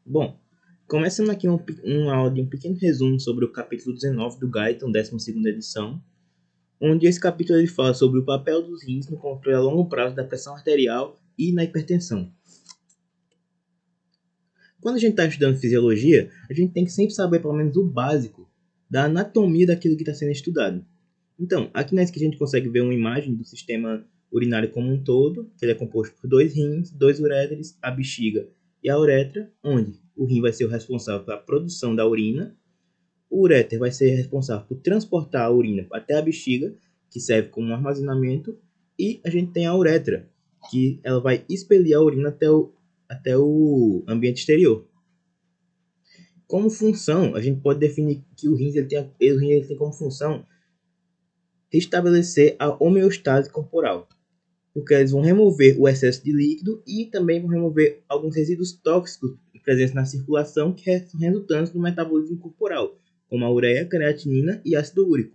Bom, começando aqui uma aula de um pequeno resumo sobre o capítulo 19 do Guyton, 12ª edição, onde esse capítulo ele fala sobre o papel dos rins no controle a longo prazo da pressão arterial e na hipertensão. Quando a gente está estudando fisiologia, a gente tem que sempre saber pelo menos o básico da anatomia daquilo que está sendo estudado. Então, aqui nessa que a gente consegue ver uma imagem do sistema urinário como um todo, que ele é composto por dois rins, dois uréteres, a bexiga e a uretra, onde o rim vai ser o responsável pela produção da urina, o uréter vai ser responsável por transportar a urina até a bexiga, que serve como armazenamento, e a gente tem a uretra, que ela vai expelir a urina até o ambiente exterior. Como função, a gente pode definir que o rim ele tem como função restabelecer a homeostase corporal, porque eles vão remover o excesso de líquido e também vão remover alguns resíduos tóxicos presentes na circulação que são resultantes do metabolismo corporal, como a ureia, creatinina e ácido úrico.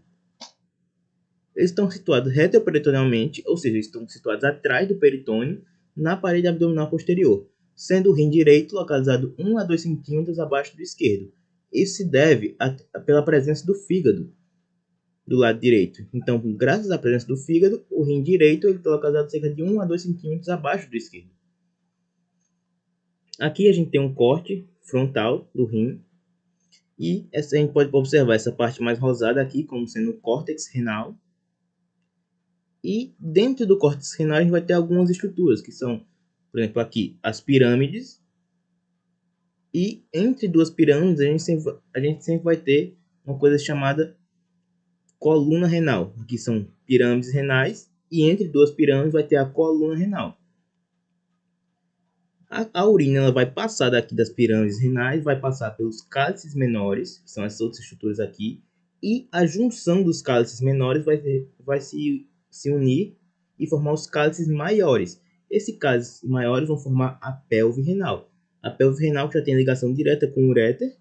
Eles estão situados retroperitonealmente, ou seja, estão situados atrás do peritônio, na parede abdominal posterior, sendo o rim direito localizado 1 a 2 centímetros abaixo do esquerdo. Isso se deve pela presença do fígado do lado direito. Então, graças à presença do fígado, o rim direito está localizado cerca de 1 a 2 centímetros abaixo do esquerdo. Aqui a gente tem um corte frontal do rim, e a gente pode observar essa parte mais rosada aqui como sendo o córtex renal. E dentro do córtex renal a gente vai ter algumas estruturas, que são, por exemplo, aqui as pirâmides. E entre duas pirâmides a gente sempre vai ter uma coisa chamada coluna renal, que são pirâmides renais, e entre duas pirâmides vai ter a coluna renal. A urina ela vai passar daqui das pirâmides renais, vai passar pelos cálices menores, que são essas outras estruturas aqui, e a junção dos cálices menores vai se unir e formar os cálices maiores. Esses cálices maiores vão formar a pelve renal. A pelve renal que já tem ligação direta com o uréter,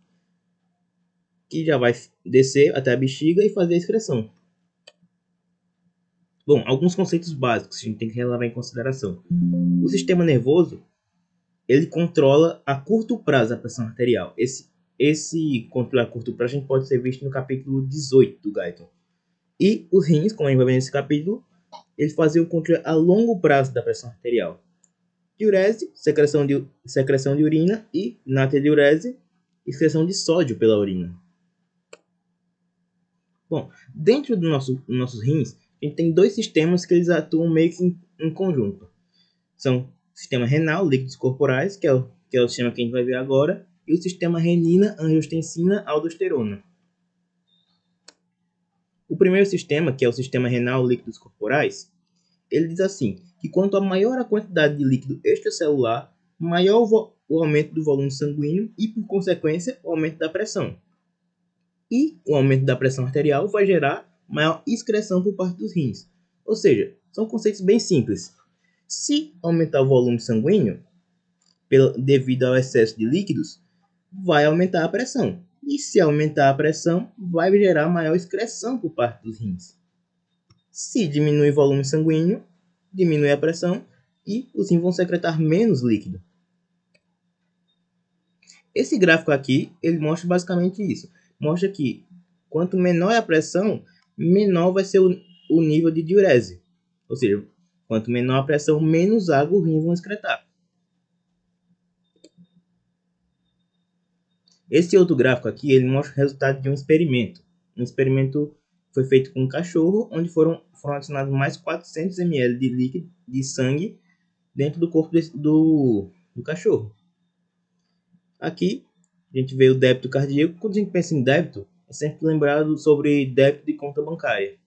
que já vai descer até a bexiga e fazer a excreção. Bom, alguns conceitos básicos que a gente tem que levar em consideração. O sistema nervoso ele controla a curto prazo a pressão arterial. Esse controle a curto prazo a gente pode ser visto no capítulo 18 do Guyton. E os rins, como a gente vai ver nesse capítulo, eles fazem o controle a longo prazo da pressão arterial. Diurese, secreção de urina, e natriurese, excreção de sódio pela urina. Bom, dentro dos nossos rins, a gente tem dois sistemas que eles atuam meio que em conjunto. São o sistema renal, líquidos corporais, que é o sistema que a gente vai ver agora, e o sistema renina, angiotensina, aldosterona. O primeiro sistema, que é o sistema renal, líquidos corporais, ele diz assim, que quanto maior a quantidade de líquido extracelular, maior o aumento do volume sanguíneo e, por consequência, o aumento da pressão. E o aumento da pressão arterial vai gerar maior excreção por parte dos rins. Ou seja, são conceitos bem simples. Se aumentar o volume sanguíneo, devido ao excesso de líquidos, vai aumentar a pressão. E se aumentar a pressão, vai gerar maior excreção por parte dos rins. Se diminui o volume sanguíneo, diminui a pressão e os rins vão secretar menos líquido. Esse gráfico aqui, ele mostra basicamente isso. Mostra que quanto menor é a pressão, menor vai ser o nível de diurese. Ou seja, quanto menor a pressão, menos água os rins vão excretar. Esse outro gráfico aqui, ele mostra o resultado de um experimento. Um experimento foi feito com um cachorro, onde foram adicionados mais 400 ml de líquido de sangue dentro do corpo do cachorro. Aqui, a gente vê o débito cardíaco. Quando a gente pensa em débito, é sempre lembrado sobre débito de conta bancária.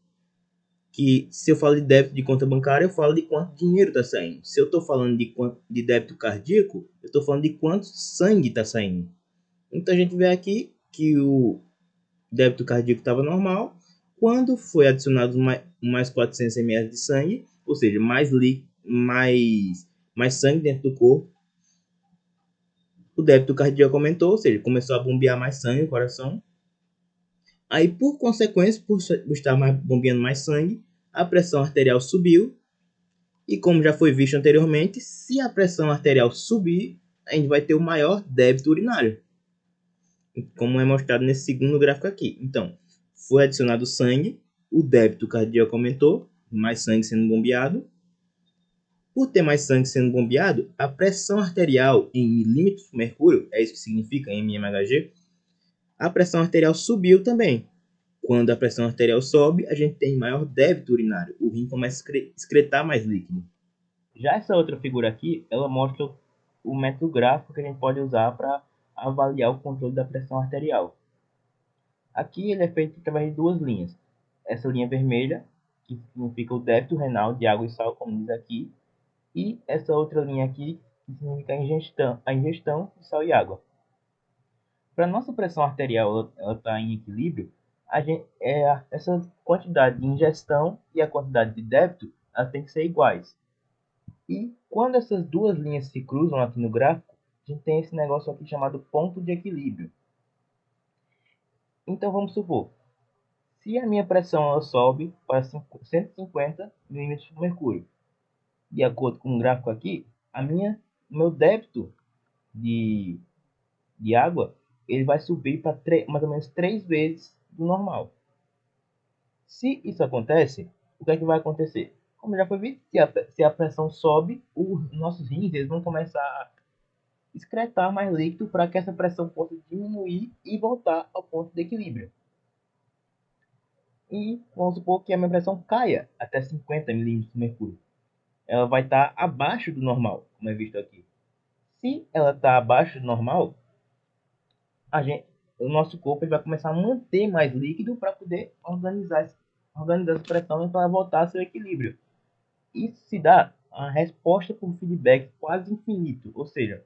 Que se eu falo de débito de conta bancária, eu falo de quanto dinheiro está saindo. Se eu estou falando de débito cardíaco, eu estou falando de quanto sangue está saindo. Então a gente vê aqui que o débito cardíaco estava normal. Quando foi adicionado mais 400 ml de sangue, ou seja, mais sangue dentro do corpo, o débito cardíaco aumentou, ou seja, começou a bombear mais sangue no coração. Aí, por consequência, por estar bombeando mais sangue, a pressão arterial subiu. E como já foi visto anteriormente, se a pressão arterial subir, a gente vai ter o maior débito urinário, como é mostrado nesse segundo gráfico aqui. Então, foi adicionado sangue, o débito cardíaco aumentou, mais sangue sendo bombeado. Por ter mais sangue sendo bombeado, a pressão arterial em milímetros por mercúrio, é isso que significa mmHg, a pressão arterial subiu também. Quando a pressão arterial sobe, a gente tem maior débito urinário. O rim começa a excretar mais líquido. Já essa outra figura aqui, ela mostra o método gráfico que a gente pode usar para avaliar o controle da pressão arterial. Aqui ele é feito através de duas linhas. Essa linha vermelha, que significa o débito renal de água e sal, como diz aqui, e essa outra linha aqui, que significa a ingestão de sal e água. Para nossa pressão arterial ela tá em equilíbrio, essa quantidade de ingestão e a quantidade de débito elas têm que ser iguais. E quando essas duas linhas se cruzam aqui no gráfico, a gente tem esse negócio aqui chamado ponto de equilíbrio. Então vamos supor, se a minha pressão ela sobe para 150 milímetros de mercúrio, de acordo com o gráfico aqui, meu débito de água ele vai subir para mais ou menos 3 vezes do normal. Se isso acontece, o que é que vai acontecer? Como já foi visto, se a pressão sobe, os nossos rins eles vão começar a excretar mais líquido para que essa pressão possa diminuir e voltar ao ponto de equilíbrio. E vamos supor que a minha pressão caia até 50 milímetros de mercúrio. Ela vai estar abaixo do normal, como é visto aqui. Se ela está abaixo do normal, o nosso corpo vai começar a manter mais líquido para poder organizar essa pressão e para voltar ao seu equilíbrio. Isso se dá a resposta por feedback quase infinito, ou seja,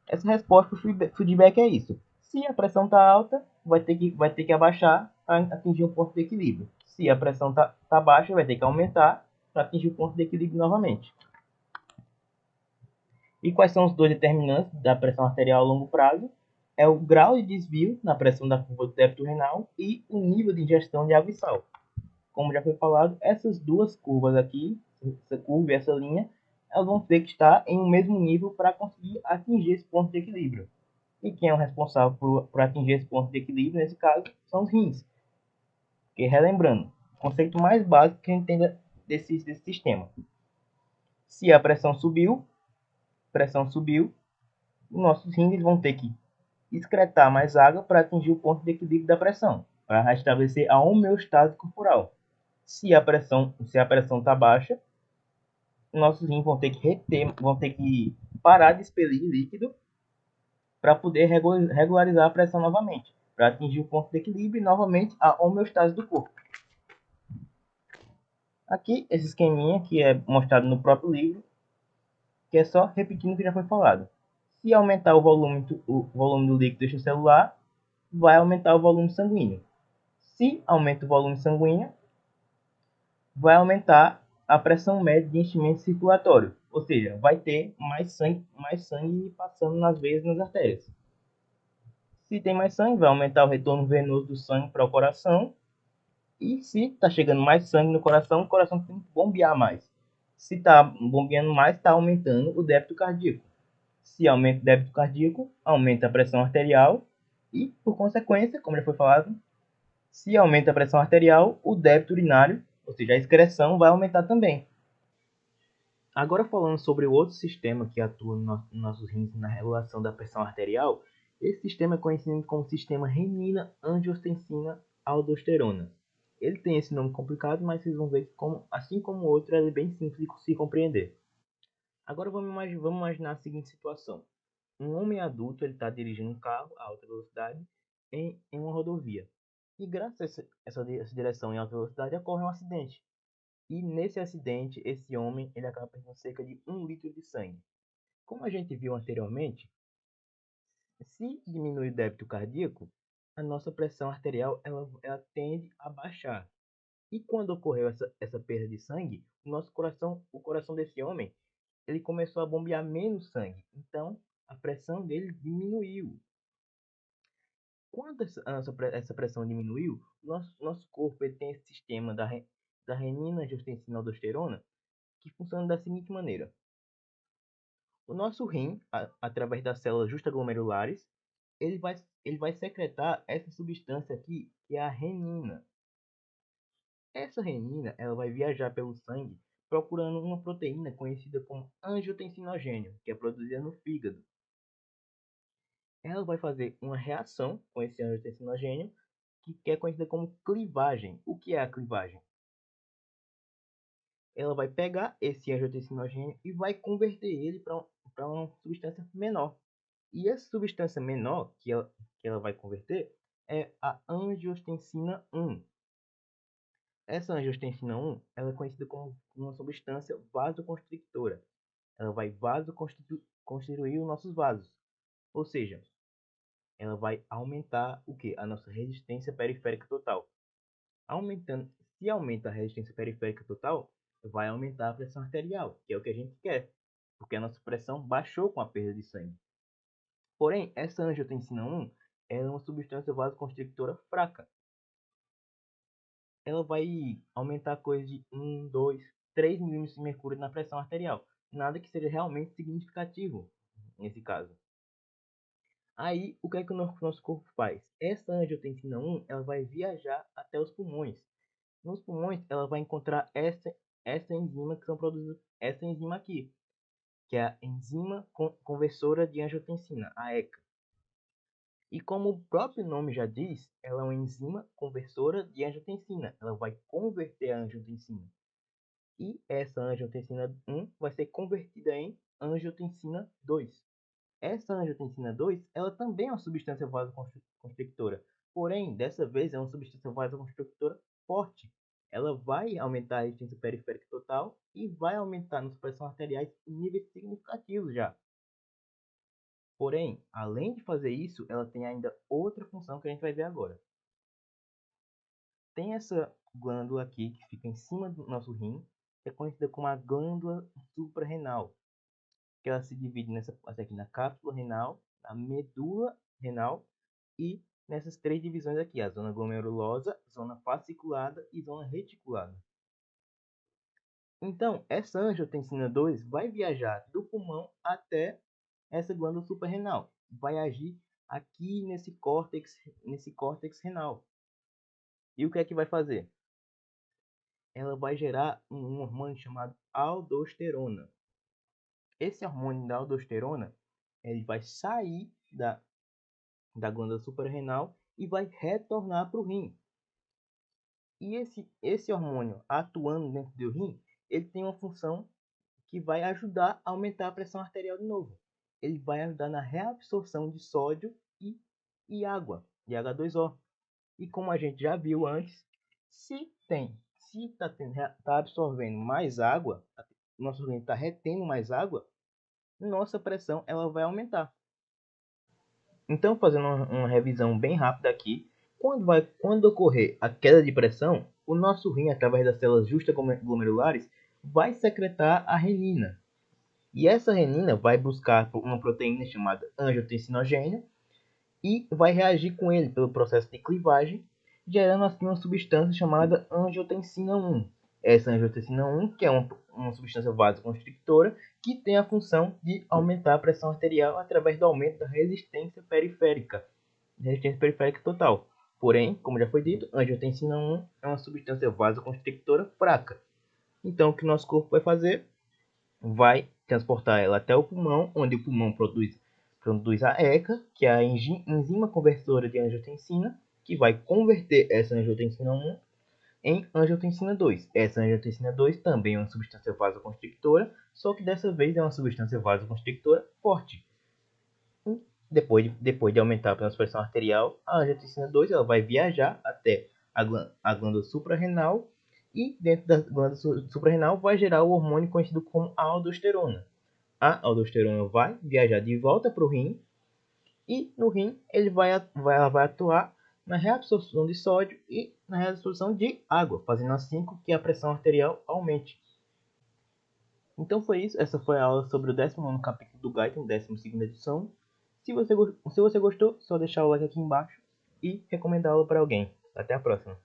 essa resposta por feedback é isso. Se a pressão está alta, vai ter que abaixar para atingir um ponto de equilíbrio. Se a pressão está baixa, vai ter que aumentar para atingir o ponto de equilíbrio novamente. E quais são os dois determinantes da pressão arterial a longo prazo? É o grau de desvio na pressão da curva do débito renal e o nível de ingestão de água e sal. Como já foi falado, essas duas curvas aqui, essa curva e essa linha, elas vão ter que estar em um mesmo nível para conseguir atingir esse ponto de equilíbrio. E quem é o responsável por atingir esse ponto de equilíbrio, nesse caso, são os rins. Porque, relembrando, o conceito mais básico que a gente tem desse sistema. Se a pressão subiu, os nossos rins vão ter que excretar mais água para atingir o ponto de equilíbrio da pressão, para restabelecer a homeostase corporal. Se a pressão está baixa, nossos rins vão ter que parar de expelir líquido para poder regularizar a pressão novamente, para atingir o ponto de equilíbrio e novamente a homeostase do corpo. Aqui, esse esqueminha que é mostrado no próprio livro, que é só repetindo o que já foi falado. Se aumentar o volume do líquido extracelular, vai aumentar o volume sanguíneo. Se aumenta o volume sanguíneo, vai aumentar a pressão média de enchimento circulatório, ou seja, vai ter mais sangue passando nas veias e nas artérias. Se tem mais sangue, vai aumentar o retorno venoso do sangue para o coração. E se está chegando mais sangue no coração, o coração tem que bombear mais. Se está bombeando mais, está aumentando o débito cardíaco. Se aumenta o débito cardíaco, aumenta a pressão arterial e, por consequência, como já foi falado, se aumenta a pressão arterial, o débito urinário, ou seja, a excreção, vai aumentar também. Agora falando sobre o outro sistema que atua nos nossos rins na regulação da pressão arterial, esse sistema é conhecido como sistema renina-angiotensina-aldosterona. Ele tem esse nome complicado, mas vocês vão ver que, assim como o outro, ele é bem simples de se compreender. Agora vamos imaginar a seguinte situação. Um homem adulto está dirigindo um carro a alta velocidade em uma rodovia. E graças a essa direção em alta velocidade ocorre um acidente. E nesse acidente, esse homem ele acaba perdendo cerca de 1 litro de sangue. Como a gente viu anteriormente, se diminui o débito cardíaco, a nossa pressão arterial ela tende a baixar. E quando ocorreu essa perda de sangue, o coração desse homem, ele começou a bombear menos sangue. Então, a pressão dele diminuiu. Quando essa pressão diminuiu, nosso corpo ele tem esse sistema da renina-angiotensina-aldosterona que funciona da seguinte maneira. O nosso rim, através das células justaglomerulares, ele vai secretar essa substância aqui, que é a renina. Essa renina ela vai viajar pelo sangue procurando uma proteína conhecida como angiotensinogênio, que é produzida no fígado. Ela vai fazer uma reação com esse angiotensinogênio, que é conhecida como clivagem. O que é a clivagem? Ela vai pegar esse angiotensinogênio e vai converter ele para uma substância menor. E essa substância menor que ela vai converter é a angiotensina 1. Essa angiotensina 1 ela é conhecida como uma substância vasoconstrictora. Ela vai vasoconstruir os nossos vasos. Ou seja, ela vai aumentar o que? A nossa resistência periférica total. Aumentando, se aumenta a resistência periférica total, vai aumentar a pressão arterial, que é o que a gente quer, porque a nossa pressão baixou com a perda de sangue. Porém, essa angiotensina 1 ela é uma substância vasoconstrictora fraca. Ela vai aumentar coisa de 1, 2, 3 milímetros de mercúrio na pressão arterial. Nada que seja realmente significativo nesse caso. Aí, o que é que o nosso corpo faz? Essa angiotensina 1 ela vai viajar até os pulmões. Nos pulmões, ela vai encontrar essa enzima que são produzidas, essa enzima aqui, que é a enzima conversora de angiotensina, a ECA. E como o próprio nome já diz, ela é uma enzima conversora de angiotensina. Ela vai converter a angiotensina. E essa angiotensina 1 vai ser convertida em angiotensina 2. Essa angiotensina 2, ela também é uma substância vasoconstrictora. Porém, dessa vez é uma substância vasoconstrictora forte. Ela vai aumentar a resistência periférica total e vai aumentar nossa pressão arterial em níveis significativos já. Porém, além de fazer isso, ela tem ainda outra função que a gente vai ver agora. Tem essa glândula aqui que fica em cima do nosso rim, que é conhecida como a glândula suprarrenal, que ela se divide nessa parte aqui na cápsula renal, na medula renal e nessas três divisões aqui, a zona glomerulosa, zona fasciculada e zona reticulada. Então, essa angiotensina 2 vai viajar do pulmão até essa glândula suprarrenal, vai agir aqui nesse córtex renal. E o que é que vai fazer? Ela vai gerar um hormônio chamado aldosterona. Esse hormônio da aldosterona, ele vai sair da glândula suprarrenal e vai retornar para o rim. E esse hormônio atuando dentro do rim, ele tem uma função que vai ajudar a aumentar a pressão arterial de novo. Ele vai ajudar na reabsorção de sódio e água, de H2O. E como a gente já viu antes, se está absorvendo mais água, nosso organismo está retendo mais água, nossa pressão ela vai aumentar. Então, fazendo uma revisão bem rápida aqui, quando ocorrer a queda de pressão, o nosso rim, através das células justaglomerulares, vai secretar a renina. E essa renina vai buscar uma proteína chamada angiotensinogênio e vai reagir com ele pelo processo de clivagem, gerando assim uma substância chamada angiotensina 1. Essa angiotensina 1, que é uma substância vasoconstrictora, que tem a função de aumentar a pressão arterial através do aumento da resistência periférica total. Porém, como já foi dito, a angiotensina 1 é uma substância vasoconstrictora fraca. Então, o que o nosso corpo vai fazer? Vai transportar ela até o pulmão, onde o pulmão produz a ECA, que é a enzima conversora de angiotensina, que vai converter essa angiotensina 1 em angiotensina 2. Essa angiotensina 2 também é uma substância vasoconstrictora, só que dessa vez é uma substância vasoconstrictora forte. Depois de aumentar a pressão arterial, a angiotensina 2 ela vai viajar até a glândula suprarrenal e dentro da glândula suprarrenal vai gerar o hormônio conhecido como aldosterona. A aldosterona vai viajar de volta para o rim e no rim ele vai atuar na reabsorção de sódio e na reabsorção de água, fazendo assim com que a pressão arterial aumente. Então foi isso, essa foi a aula sobre o 19º capítulo do Guyton, 12ª edição. Se você gostou, só deixar o like aqui embaixo e recomendar a aula para alguém. Até a próxima!